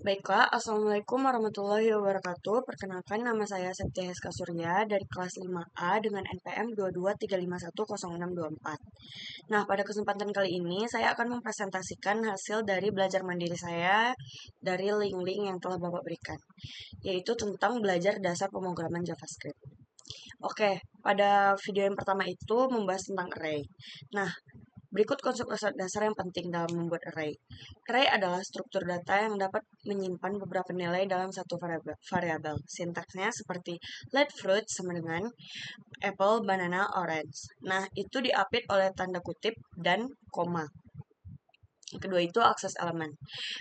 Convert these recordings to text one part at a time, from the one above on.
Baiklah, Assalamualaikum warahmatullahi wabarakatuh. Perkenalkan, nama saya Septia Heska Surya dari kelas 5A dengan NPM 223510624. Nah, pada kesempatan kali ini saya akan mempresentasikan hasil dari belajar mandiri saya dari link-link yang telah Bapak berikan, yaitu tentang belajar dasar pemrograman JavaScript. Oke, pada video yang pertama itu membahas tentang array. Nah, berikut konsep dasar yang penting dalam membuat array. Array adalah struktur data yang dapat menyimpan beberapa nilai dalam satu variabel. Sintaksnya seperti let fruit sama dengan apple, banana, orange. Nah, itu diapit oleh tanda kutip dan koma. Yang kedua itu akses elemen.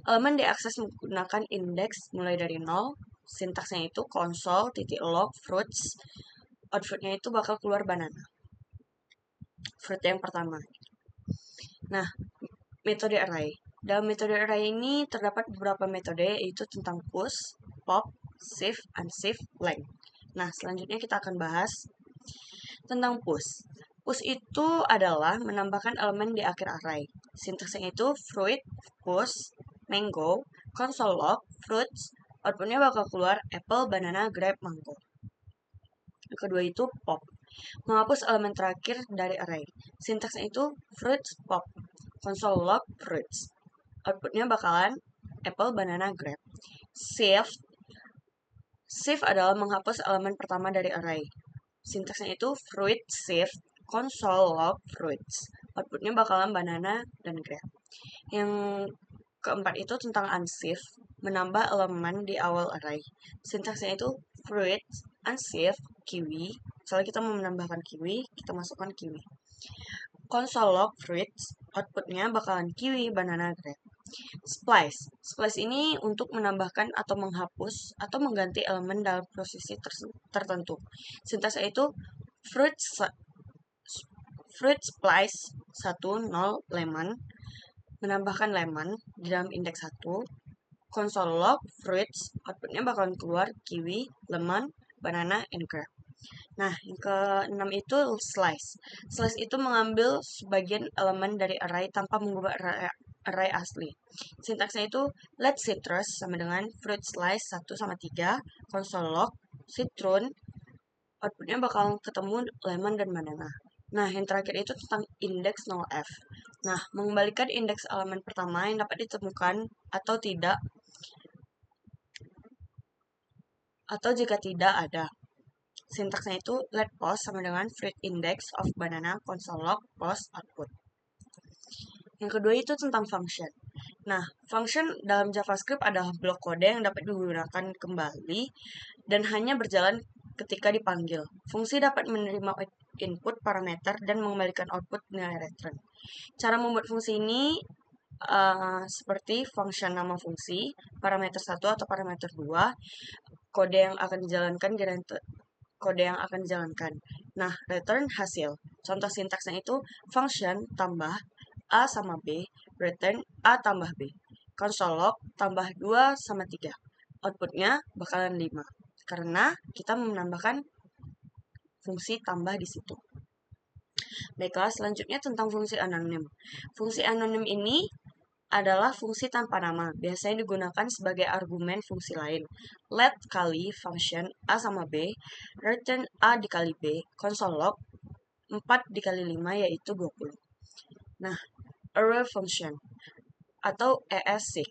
Elemen diakses menggunakan indeks mulai dari 0. Sintaksnya itu console.log fruits. Outputnya itu bakal keluar banana. Fruit yang pertama. Nah, metode array. Dalam metode array ini terdapat beberapa metode, yaitu tentang push, pop, shift, unshift, length. Nah, selanjutnya kita akan bahas tentang push. Push itu adalah menambahkan elemen di akhir array. Sintaksnya itu fruit, push, mango, console log, fruits, outputnya bakal keluar apple, banana, grape, mango. Yang kedua itu pop. Menghapus elemen terakhir dari array. Sintaksnya itu fruits, pop, console log, fruits. Outputnya bakalan apple, banana, grape. Shift. Shift adalah menghapus elemen pertama dari array. Sintaksnya itu fruit shift console log fruits. Outputnya bakalan banana dan grape. Yang keempat itu tentang unshift, menambah elemen di awal array. Sintaksnya itu fruit unshift kiwi. Misalnya kita mau menambahkan kiwi, kita masukkan kiwi. Console log fruits, outputnya bakalan kiwi, banana, grape. Splice. Splice ini untuk menambahkan atau menghapus atau mengganti elemen dalam posisi tertentu. Sintaksnya itu fruit fruit splice 10 lemon, menambahkan lemon di dalam indeks 1. Console log fruits, outputnya bakalan keluar kiwi, lemon, banana, and grape. Nah, yang keenam itu slice. Slice itu mengambil sebagian elemen dari array tanpa mengubah array asli. Sintaksnya itu let citrus sama dengan fruit slice 1 sama 3, console log, citron, outputnya bakal ketemu lemon dan banana. Nah, yang terakhir itu tentang indeks 0f. Nah, mengembalikan indeks elemen pertama yang dapat ditemukan atau tidak, atau jika tidak ada. Sintaksnya itu let post sama dengan fruit index of banana console log post output. Yang kedua itu tentang function. Nah, function dalam JavaScript adalah blok kode yang dapat digunakan kembali dan hanya berjalan ketika dipanggil. Fungsi dapat menerima input parameter dan mengembalikan output nilai return. Cara membuat fungsi ini seperti function nama fungsi, parameter 1 atau parameter 2, kode yang akan dijalankan kode yang akan dijalankan. Nah, return hasil. Contoh sintaksnya itu function tambah A sama B, return A tambah B. Console log tambah 2 sama 3. Outputnya bakalan 5. Karena kita menambahkan fungsi tambah di situ. Baiklah, selanjutnya tentang fungsi anonim. Fungsi anonim ini adalah fungsi tanpa nama, biasanya digunakan sebagai argumen fungsi lain. Let kali function A sama B, return A dikali B, console log 4 dikali 5 yaitu 20. Nah, array function atau ES6.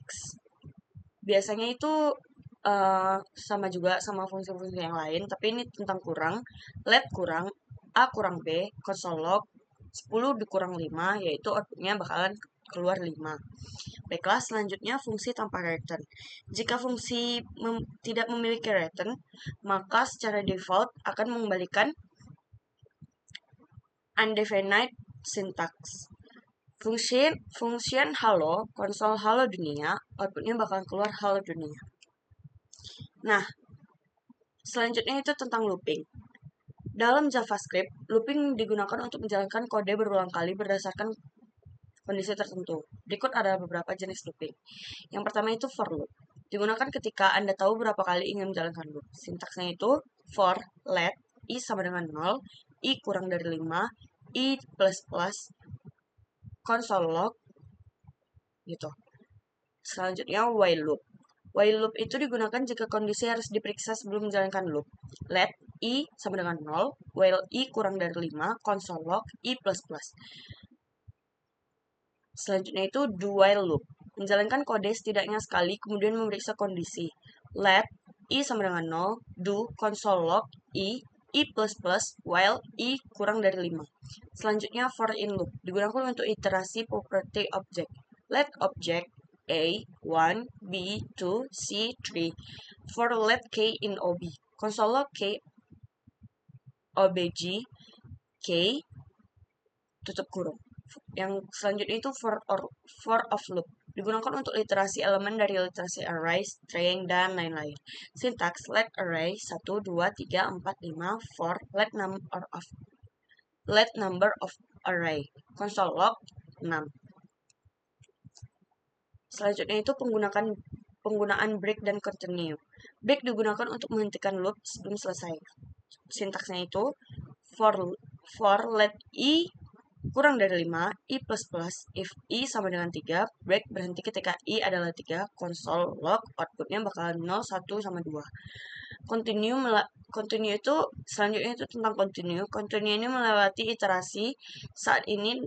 Biasanya itu sama juga sama fungsi-fungsi yang lain, tapi ini tentang kurang. Let kurang A kurang B, console log 10 dikurang 5, yaitu outputnya bakalan keluar 5. Baiklah, selanjutnya fungsi tanpa return. Jika fungsi tidak memiliki return, maka secara default akan mengembalikan undefined syntax. Function halo, konsol halo dunia, outputnya bakalan keluar halo dunia. Nah, selanjutnya itu tentang looping. Dalam JavaScript, looping digunakan untuk menjalankan kode berulang kali berdasarkan kondisi tertentu. Berikut ada beberapa jenis looping. Yang pertama itu for loop. Digunakan ketika Anda tahu berapa kali ingin menjalankan loop. Sintaksnya itu for let i sama dengan 0, i kurang dari 5, i plus plus, console log, gitu. Selanjutnya while loop. While loop itu digunakan jika kondisi harus diperiksa sebelum menjalankan loop. Let I sama dengan 0, while I kurang dari 5, console log I++. Selanjutnya itu do while loop. Menjalankan kode setidaknya sekali, kemudian memeriksa kondisi. Let I sama dengan 0, do console log I++, while I kurang dari 5. Selanjutnya for in loop. Digunakan untuk iterasi property object. Let object A, 1, B, 2, C, 3. For let K in OB. Console log K, OBG, K, tutup kurung. Yang selanjutnya itu for of loop. Digunakan untuk literasi elemen dari literasi array, string, dan lain-lain. Sintaks let array 1, 2, 3, 4, 5, for let number of array. Console log 6. Selanjutnya itu penggunaan break dan continue. Break digunakan untuk menghentikan loop sebelum selesai. Sintaksnya itu for let I kurang dari 5, I++, if I sama dengan 3, break berhenti ketika I adalah 3, console log, outputnya bakalan 0, 1, sama 2. Continue itu, selanjutnya itu tentang continue. Continue ini melewati iterasi saat ini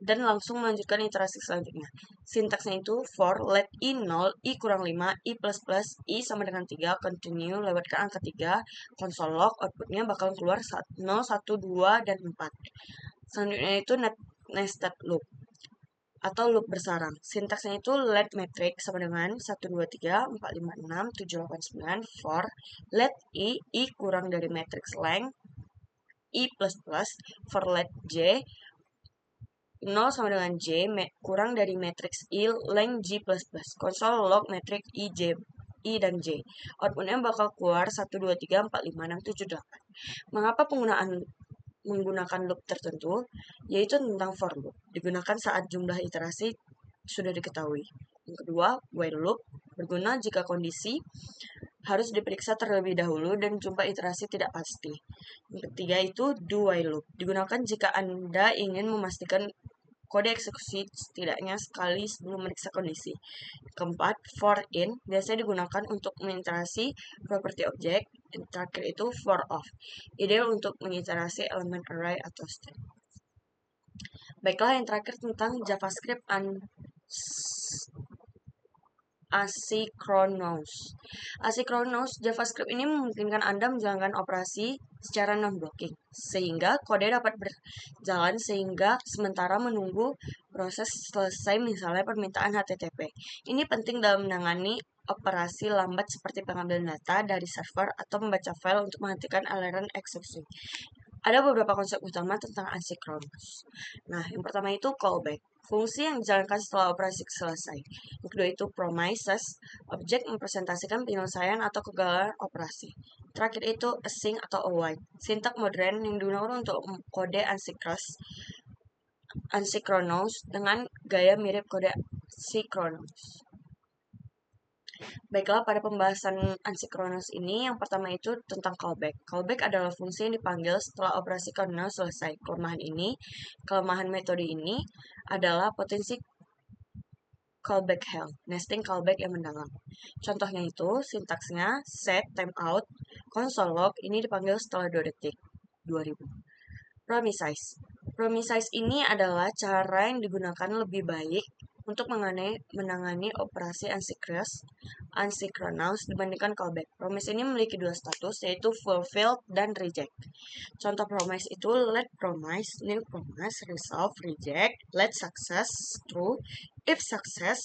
dan langsung melanjutkan iterasi selanjutnya. Sintaksnya itu for let I 0, I kurang 5, I++, I sama dengan 3, continue lewatkan angka 3, console log, outputnya bakal keluar 0, 1, 2, dan 4. Selanjutnya itu nested loop atau loop bersarang. Sintaksnya itu let metric sama dengan 1, 2, 3, 4, 5, 6, 7, 8, 9 for let I kurang dari matrix length I++, for let J 0 sama dengan J kurang dari matrix I length J++. Console log matrix I dan J. Outputnya bakal keluar 1, 2, 3, 4, 5, 6, 7, 8. Mengapa menggunakan loop tertentu, yaitu tentang for loop. Digunakan saat jumlah iterasi sudah diketahui. Yang kedua, while loop berguna jika kondisi harus diperiksa terlebih dahulu dan jumlah iterasi tidak pasti. Yang ketiga itu do while loop. Digunakan jika Anda ingin memastikan kode eksekusi setidaknya sekali sebelum memeriksa kondisi. Keempat, for in biasanya digunakan untuk mengiterasi property object. Yang terakhir itu for of, ideal untuk mengiterasi elemen array atau string. Baiklah, yang terakhir tentang JavaScript asynchronous. Asynchronous JavaScript ini memungkinkan Anda menjalankan operasi secara non-blocking, sehingga kode dapat berjalan sehingga sementara menunggu proses selesai, misalnya permintaan HTTP. Ini penting dalam menangani operasi lambat seperti pengambilan data dari server atau membaca file untuk menghentikan aliran eksekusi. Ada beberapa konsep utama tentang asynchronous. Nah, yang pertama itu callback. Fungsi yang dijalankan setelah operasi selesai. Yang kedua itu promises. Objek mempresentasikan penyelesaian atau kegagalan operasi. Terakhir itu async atau await. Sintak modern yang digunakan untuk kode asynchronous dengan gaya mirip kode synchronous. Baiklah, pada pembahasan asynchronous ini, yang pertama itu tentang callback. Callback adalah fungsi yang dipanggil setelah operasi kernel selesai. Kelemahan metode ini adalah potensi callback hell, nesting callback yang mendalam. Contohnya itu, sintaksnya set timeout, console log, ini dipanggil setelah 2 detik, 2000. Promises ini adalah cara yang digunakan lebih baik untuk menangani operasi asynchronous dibandingkan callback. Promise ini memiliki dua status, yaitu fulfilled dan reject. Contoh promise itu let promise, nil promise, resolve, reject, let success, true, if success,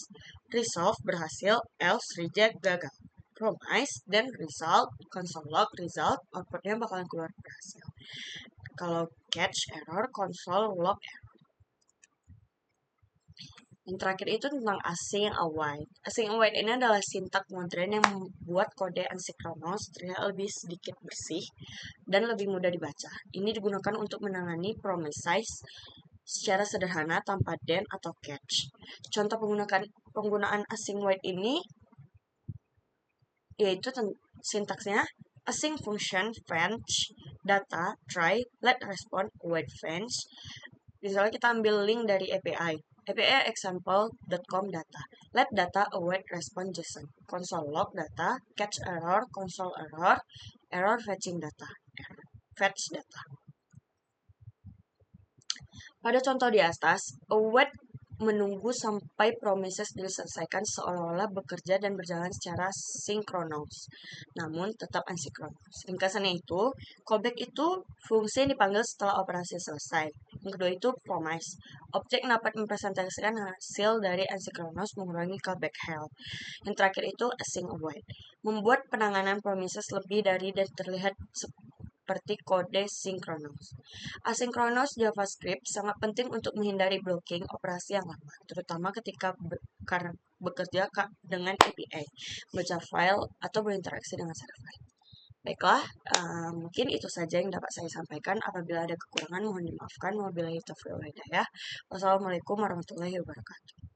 resolve, berhasil, else, reject, gagal. Promise, then result, console log, result, outputnya bakalan keluar berhasil. Kalau catch error, console log error. Yang terakhir itu tentang async await. Async await ini adalah sintak modern yang membuat kode asynchronous terlihat lebih sedikit bersih dan lebih mudah dibaca. Ini digunakan untuk menangani promises secara sederhana tanpa then atau catch. Contoh penggunaan async await ini yaitu sintaksnya async function fetch data try let respond await fetch. Misalnya kita ambil link dari API. API example.com data. Let data await response JSON. Console log data, catch error, console error, error fetching data, fetch data. Pada contoh di atas, await menunggu sampai promises diselesaikan seolah-olah bekerja dan berjalan secara sinkronos, namun tetap asinkronos. Ringkasannya itu, callback itu fungsi yang dipanggil setelah operasi selesai. Yang kedua itu promise. Objek dapat mempresentasikan hasil dari asinkronos mengurangi callback hell. Yang terakhir itu async await. Membuat penanganan promises lebih dari dan terlihat seperti kode sinkronos. Asinkronos JavaScript sangat penting untuk menghindari blocking operasi yang lama, terutama ketika bekerja dengan API, baca file, atau berinteraksi dengan server. Baiklah, mungkin itu saja yang dapat saya sampaikan. Apabila ada kekurangan, mohon dimaafkan. Wabillahi taufiq wal hidayah. Wassalamualaikum warahmatullahi wabarakatuh.